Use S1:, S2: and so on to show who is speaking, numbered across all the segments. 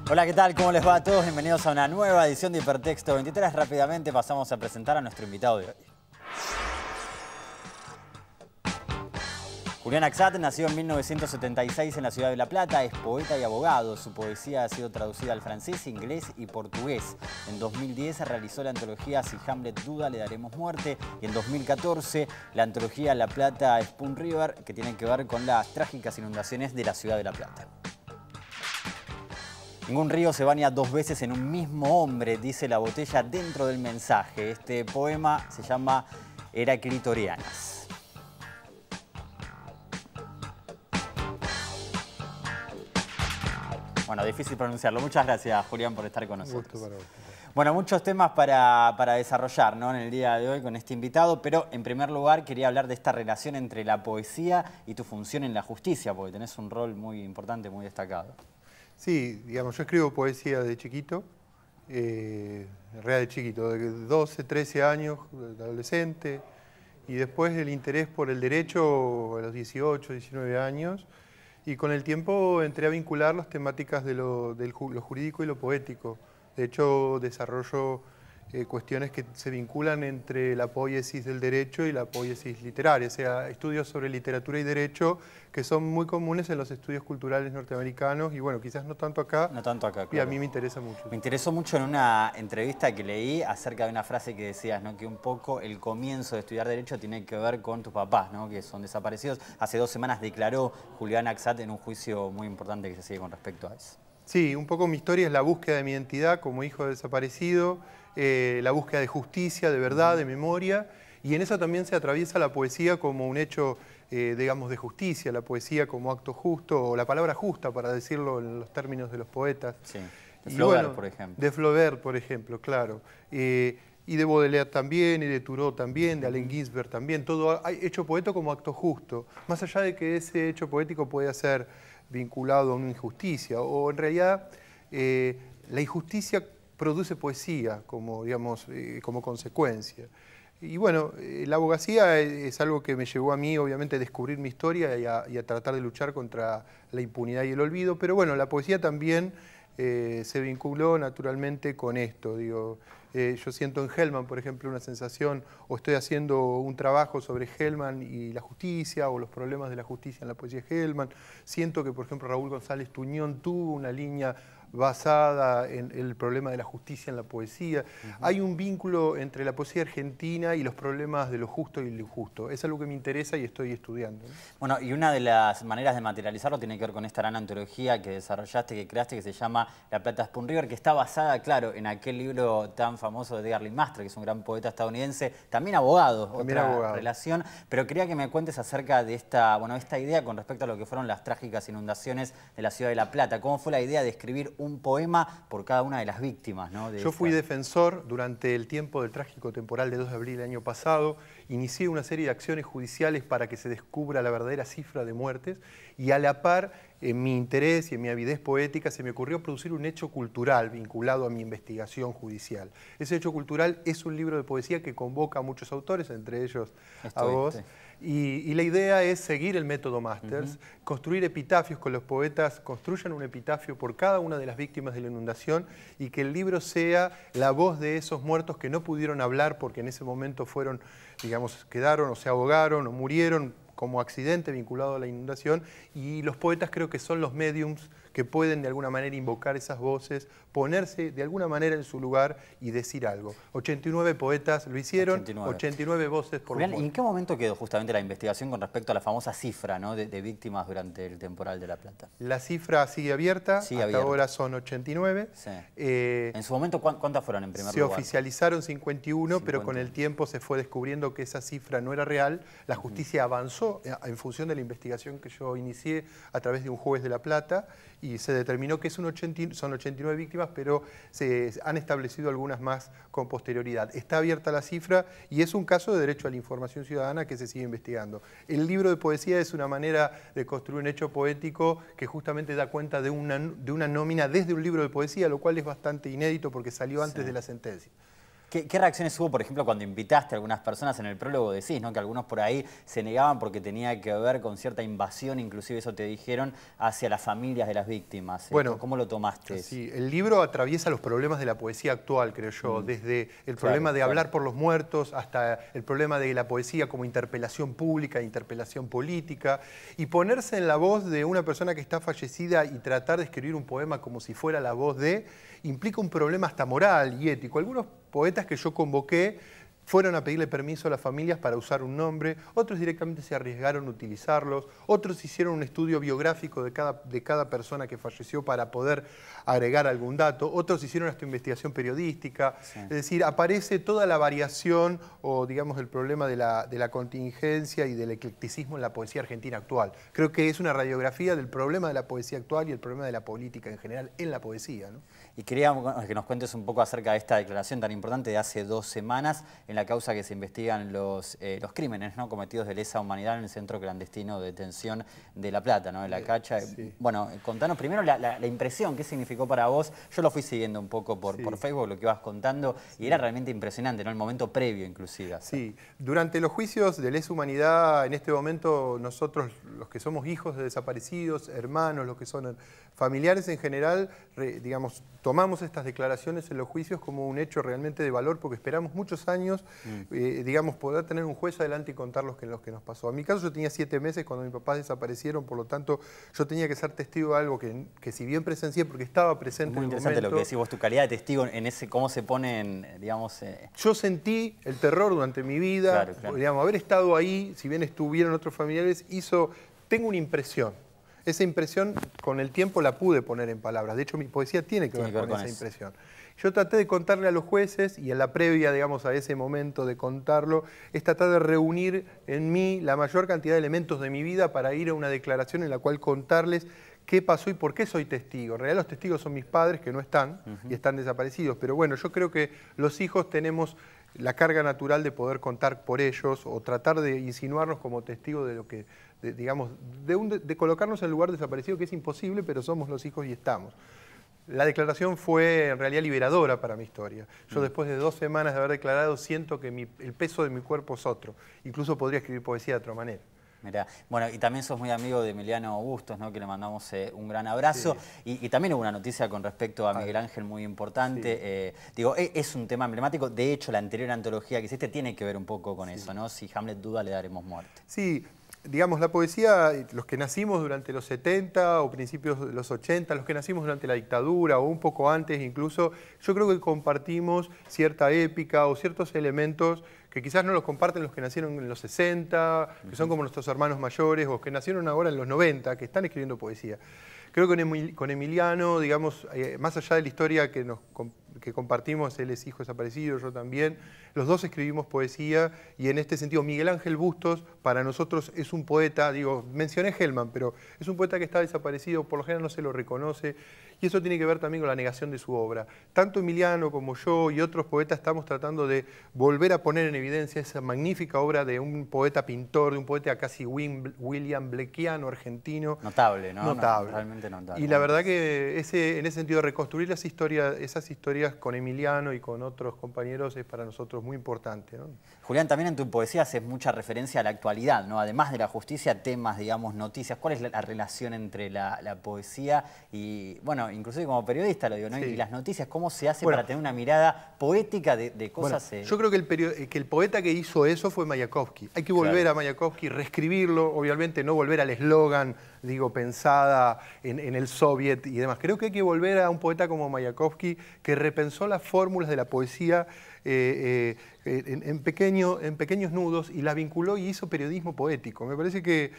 S1: Hola, ¿qué tal? ¿Cómo les va a todos? Bienvenidos a una nueva edición de Hipertexto 23. Rápidamente pasamos a presentar a nuestro invitado de hoy. Julián Axat nació en 1976 en la ciudad de La Plata, es poeta y abogado. Su poesía ha sido traducida al francés, inglés y portugués. En 2010 realizó la antología Si Hamlet duda, le daremos muerte. Y en 2014 la antología La Plata Spoon River, que tiene que ver con las trágicas inundaciones de la ciudad de La Plata. Ningún río se baña dos veces en un mismo hombre, dice la botella dentro del mensaje. Este poema se llama Heraclitorianas. Bueno, difícil pronunciarlo. Muchas gracias, Julián, por estar con nosotros.
S2: Un gusto para vos.
S1: Bueno, muchos temas para desarrollar, ¿no?, en el día de hoy con este invitado, pero en primer lugar quería hablar de esta relación entre la poesía y tu función en la justicia, porque tenés un rol muy importante, muy destacado.
S2: Sí, digamos, yo escribo poesía de chiquito, real de chiquito, de 12, 13 años, de adolescente, y después el interés por el derecho a los 18, 19 años, y con el tiempo entré a vincular las temáticas de lo jurídico y lo poético. De hecho, desarrollo cuestiones que se vinculan entre la poiesis del derecho y la poiesis literaria, o sea, estudios sobre literatura y derecho que son muy comunes en los estudios culturales norteamericanos y bueno, quizás no tanto acá.
S1: No tanto acá, claro.
S2: Y a mí me interesa mucho.
S1: Me interesó mucho en una entrevista que leí acerca de una frase que decías, ¿no?, que un poco el comienzo de estudiar derecho tiene que ver con tus papás, ¿no?, que son desaparecidos. Hace 2 semanas declaró Julián Axat en un juicio muy importante que se sigue con respecto a eso.
S2: Sí, un poco mi historia es la búsqueda de mi identidad como hijo desaparecido, la búsqueda de justicia, de verdad, de memoria, y en eso también se atraviesa la poesía como un hecho, digamos, de justicia, la poesía como acto justo, o la palabra justa, para decirlo en los términos de los poetas.
S1: Sí, de Flaubert,
S2: bueno,
S1: por ejemplo.
S2: De Flaubert, por ejemplo, claro. Y de Baudelaire también, y de Thoreau también, de Allen Ginsberg también, todo hecho poético como acto justo, más allá de que ese hecho poético pueda ser vinculado a una injusticia, o en realidad la injusticia produce poesía como, digamos, como consecuencia. Y bueno, la abogacía es algo que me llevó a mí, obviamente, a descubrir mi historia y a tratar de luchar contra la impunidad y el olvido, pero bueno, la poesía también se vinculó naturalmente con esto, digo. Yo siento en Hellman, por ejemplo, una sensación, o estoy haciendo un trabajo sobre Hellman y la justicia, o los problemas de la justicia en la poesía de Hellman. Siento que, por ejemplo, Raúl González Tuñón tuvo una línea basada en el problema de la justicia en la poesía. Hay un vínculo entre la poesía argentina y los problemas de lo justo y lo injusto. Es algo que me interesa y estoy estudiando, ¿no?
S1: Bueno, y una de las maneras de materializarlo tiene que ver con esta gran antología que desarrollaste, que creaste, que se llama La Plata Spoon River, que está basada, claro, en aquel libro tan famoso de Edgar Lee Master, que es un gran poeta estadounidense, también abogado,
S2: También
S1: otra
S2: abogado.
S1: relación. Pero quería que me cuentes acerca de esta idea con respecto a lo que fueron las trágicas inundaciones de la ciudad de La Plata. ¿Cómo fue la idea de escribir un poema por cada una de las víctimas, ¿no?,
S2: Yo fui defensor durante el tiempo del trágico temporal de 2 de abril del año pasado. Inicié una serie de acciones judiciales para que se descubra la verdadera cifra de muertes y a la par, en mi interés y en mi avidez poética, se me ocurrió producir un hecho cultural vinculado a mi investigación judicial. Ese hecho cultural es un libro de poesía que convoca a muchos autores, entre ellos a vos. Y la idea es seguir el método Masters, construir epitafios con los poetas, construyan un epitafio por cada una de las víctimas de la inundación y que el libro sea la voz de esos muertos que no pudieron hablar porque en ese momento fueron, digamos, quedaron o se ahogaron o murieron como accidente vinculado a la inundación, y los poetas creo que son los mediums que pueden de alguna manera invocar esas voces, ponerse de alguna manera en su lugar y decir algo. 89 poetas lo hicieron, 89 voces por
S1: Julián, ¿y en qué momento quedó justamente la investigación con respecto a la famosa cifra, ¿no?, de víctimas durante el temporal de La Plata?
S2: La cifra sigue abierta, hasta ahora son 89.
S1: Sí. En su momento, ¿cuántas fueron en primer lugar?
S2: Se oficializaron 51, pero con el tiempo se fue descubriendo que esa cifra no era real. La justicia avanzó en función de la investigación que yo inicié a través de un juez de La Plata y se determinó que son 89 víctimas, pero se han establecido algunas más con posterioridad. Está abierta la cifra y es un caso de derecho a la información ciudadana que se sigue investigando. El libro de poesía es una manera de construir un hecho poético que justamente da cuenta de una nómina desde un libro de poesía, lo cual es bastante inédito porque salió antes de la sentencia.
S1: ¿Qué reacciones hubo, por ejemplo, cuando invitaste a algunas personas en el prólogo? Decís, ¿no?, que algunos por ahí se negaban porque tenía que ver con cierta invasión, inclusive eso te dijeron, hacia las familias de las víctimas.
S2: Bueno,
S1: ¿cómo lo tomaste?
S2: Sí, el libro atraviesa los problemas de la poesía actual, creo yo, desde el problema de hablar por los muertos hasta el problema de la poesía como interpelación pública, interpelación política, y ponerse en la voz de una persona que está fallecida y tratar de escribir un poema como si fuera la voz de, implica un problema hasta moral y ético. Algunos poetas que yo convoqué fueron a pedirle permiso a las familias para usar un nombre, otros directamente se arriesgaron a utilizarlos, otros hicieron un estudio biográfico de cada persona que falleció para poder agregar algún dato, otros hicieron hasta investigación periodística, es decir, aparece toda la variación o digamos el problema de la contingencia y del eclecticismo en la poesía argentina actual. Creo que es una radiografía del problema de la poesía actual y el problema de la política en general en la poesía, ¿no?
S1: Y quería que nos cuentes un poco acerca de esta declaración tan importante de hace 2 semanas en la causa que se investigan los crímenes, ¿no?, cometidos de lesa humanidad en el centro clandestino de detención de La Plata, ¿no?, de La Cacha. Sí. Bueno, contanos primero la impresión, ¿qué significó para vos? Yo lo fui siguiendo un poco por Facebook, lo que ibas contando, y era realmente impresionante, ¿no?, el momento previo inclusive.
S2: Sí, durante los juicios de lesa humanidad, en este momento nosotros, los que somos hijos de desaparecidos, hermanos, los que son familiares en general, digamos, tomamos estas declaraciones en los juicios como un hecho realmente de valor porque esperamos muchos años, digamos, poder tener un juez adelante y contar los que nos pasó. En mi caso yo tenía 7 meses cuando mis papás desaparecieron, por lo tanto yo tenía que ser testigo de algo que si bien presencié porque estaba presente en el momento. Muy
S1: interesante lo que decís vos, tu calidad de testigo en ese, cómo se ponen, digamos...
S2: Yo sentí el terror durante mi vida, digamos, haber estado ahí, si bien estuvieron otros familiares, tengo una impresión. Esa impresión, con el tiempo la pude poner en palabras. De hecho, mi poesía tiene que ver con esa impresión. Yo traté de contarle a los jueces, y en la previa, digamos, a ese momento de contarlo, es tratar de reunir en mí la mayor cantidad de elementos de mi vida para ir a una declaración en la cual contarles qué pasó y por qué soy testigo. En realidad los testigos son mis padres, que no están, y están desaparecidos. Pero bueno, yo creo que los hijos tenemos la carga natural de poder contar por ellos o tratar de insinuarnos como testigos de lo que, digamos, de colocarnos en el lugar desaparecido, que es imposible, pero somos los hijos y estamos. La declaración fue en realidad liberadora para mi historia. Yo después de 2 semanas de haber declarado siento que el peso de mi cuerpo es otro. Incluso podría escribir poesía de otra manera.
S1: Mirá, bueno, y también sos muy amigo de Emiliano Bustos, ¿no?, que le mandamos un gran abrazo. Sí. Y también hubo una noticia con respecto a Miguel Ángel muy importante. Sí. Digo, es un tema emblemático. De hecho, la anterior antología que hiciste tiene que ver un poco con eso, ¿no? Si Hamlet duda, le daremos muerte.
S2: Sí. Digamos, la poesía, los que nacimos durante los 70 o principios de los 80, los que nacimos durante la dictadura o un poco antes incluso, yo creo que compartimos cierta épica o ciertos elementos que quizás no los comparten los que nacieron en los 60, que son como nuestros hermanos mayores, o que nacieron ahora en los 90, que están escribiendo poesía. Creo que con Emiliano, digamos, más allá de la historia que compartimos, él es hijo desaparecido, yo también, los dos escribimos poesía y en este sentido Miguel Ángel Bustos para nosotros es un poeta, digo, mencioné Hellman, pero es un poeta que está desaparecido, por lo general no se lo reconoce y eso tiene que ver también con la negación de su obra. Tanto Emiliano como yo y otros poetas estamos tratando de volver a poner en evidencia esa magnífica obra de un poeta pintor, de un poeta casi William Blackiano, argentino.
S1: Notable, ¿no?
S2: Notable.
S1: Realmente notable.
S2: Y la verdad que en ese sentido reconstruir esas historias con Emiliano y con otros compañeros es para nosotros muy importante, ¿no?
S1: Julián, también en tu poesía haces mucha referencia a la actualidad, ¿no? Además de la justicia, temas, digamos, noticias. ¿Cuál es la relación entre la poesía y, bueno, inclusive como periodista lo digo, ¿no? Sí. Y las noticias, ¿cómo se hace para tener una mirada poética de cosas?
S2: Bueno, yo creo que el poeta que hizo eso fue Mayakovsky. Hay que volver a Mayakovsky, reescribirlo, obviamente no volver al eslogan, digo, pensada en el soviet y demás. Creo que hay que volver a un poeta como Mayakovsky que repensó las fórmulas de la poesía en pequeños nudos y la vinculó y hizo periodismo poético. Me parece que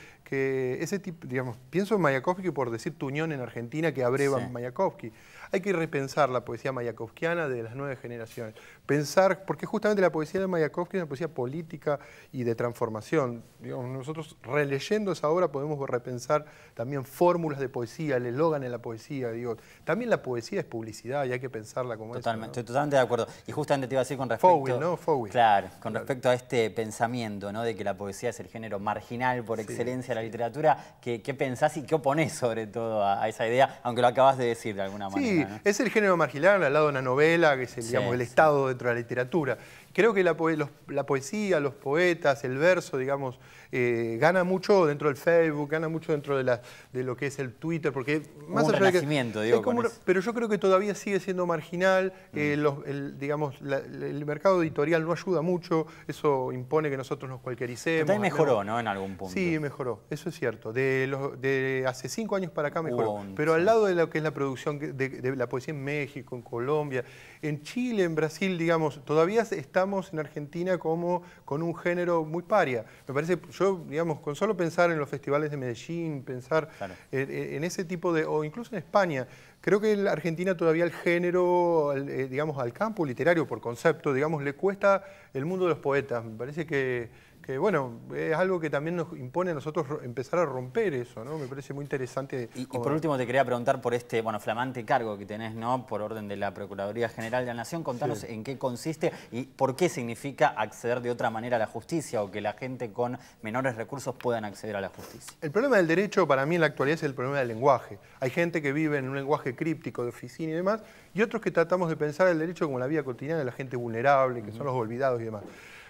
S2: ese tipo, digamos, pienso en Mayakovsky por decir Tuñón en Argentina que abreva Mayakovsky. Hay que repensar la poesía mayakovskiana de las nuevas generaciones. Pensar, porque justamente la poesía de Mayakovsky es una poesía política y de transformación. Digamos, nosotros releyendo esa obra podemos repensar también fórmulas de poesía, el eslogan en la poesía. Digo, también la poesía es publicidad y hay que pensarla como eso, ¿no?
S1: Estoy totalmente de acuerdo. Y justamente te iba a decir con respecto...
S2: Fowell, ¿no? Fowell.
S1: Claro, con respecto a este pensamiento, ¿no?, de que la poesía es el género marginal por excelencia de la literatura. ¿Qué pensás y qué oponés sobre todo a esa idea? Aunque lo acabas de decir de alguna manera.
S2: Sí,
S1: ¿no?
S2: es el género marginal al lado de una novela, que es
S1: Sí,
S2: digamos, el
S1: sí.
S2: estado dentro de la literatura. Creo que la poesía, los poetas, el verso, digamos, gana mucho dentro del Facebook, gana mucho dentro de lo que es el Twitter, porque
S1: Hubo un renacimiento, digo, con eso.
S2: pero yo creo que todavía sigue siendo marginal, digamos, el mercado editorial no ayuda mucho, eso impone que nosotros nos cualquiericemos.
S1: Pero también mejoró, ¿no? En algún punto.
S2: Sí, mejoró, eso es cierto. De hace 5 años para acá mejoró.
S1: Pero
S2: Pero al lado de lo que es la producción de la poesía en México, en Colombia, en Chile, en Brasil, digamos, todavía estamos en Argentina como con un género muy paria. Me parece, yo, digamos, con solo pensar en los festivales de Medellín, pensar
S1: Claro.
S2: en ese tipo de, o incluso en España, creo que en Argentina todavía el género, digamos, al campo literario por concepto, digamos, le cuesta el mundo de los poetas. Me parece que bueno, es algo que también nos impone a nosotros empezar a romper eso, ¿no? Me parece muy interesante.
S1: Y por último te quería preguntar por este flamante cargo que tenés, ¿no? Por orden de la Procuraduría General de la Nación. Contanos en qué consiste y por qué significa acceder de otra manera a la justicia o que la gente con menores recursos puedan acceder a la justicia.
S2: El problema del derecho para mí en la actualidad es el problema del lenguaje. Hay gente que vive en un lenguaje críptico de oficina y demás, y otros que tratamos de pensar el derecho como la vida cotidiana de la gente vulnerable, que son los olvidados y demás.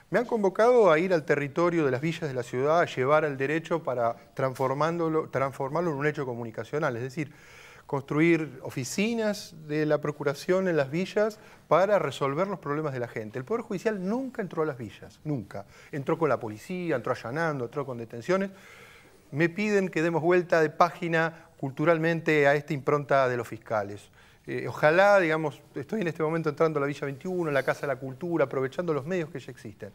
S2: Me han convocado a ir al territorio de las villas de la ciudad, a llevar el derecho para transformarlo en un hecho comunicacional, es decir, construir oficinas de la Procuración en las villas para resolver los problemas de la gente. El Poder Judicial nunca entró a las villas, nunca. Entró con la policía, entró allanando, entró con detenciones. Me piden que demos vuelta de página culturalmente a esta impronta de los fiscales. Ojalá, digamos, estoy en este momento entrando a la Villa 21, en la Casa de la Cultura, aprovechando los medios que ya existen.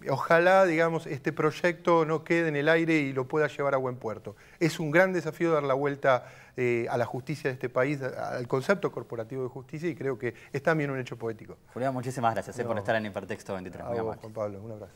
S2: Ojalá, digamos, este proyecto no quede en el aire y lo pueda llevar a buen puerto. Es un gran desafío dar la vuelta a la justicia de este país, al concepto corporativo de justicia, y creo que es también un hecho poético.
S1: Julián, muchísimas gracias por estar en Hipertexto 23.
S2: A vos, Juan Pablo, un abrazo.